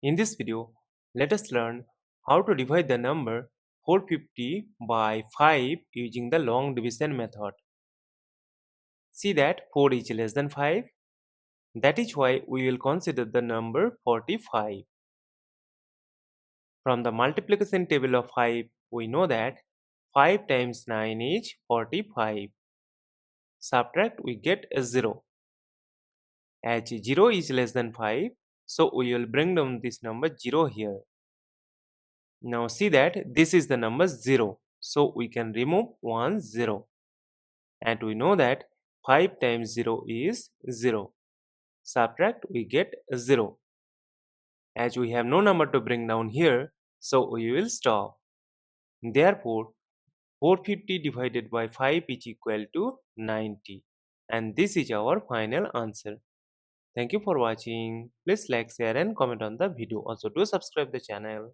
In this video, let us learn how to divide the number 450 by 5 using the long division method. See that 4 is less than 5. That is why we will consider the number 45. From the multiplication table of 5, we know that 5 times 9 is 45. Subtract, we get a 0. As 0 is less than 5, so we will bring down this number 0 here. Now see that this is the number 0. So we can remove 1 0. And we know that 5 times 0 is 0. Subtract, we get 0. As we have no number to bring down here, so we will stop. Therefore, 450 divided by 5 is equal to 90. And this is our final answer. Thank you for watching. Please like, share and comment on the video. Also do subscribe the channel.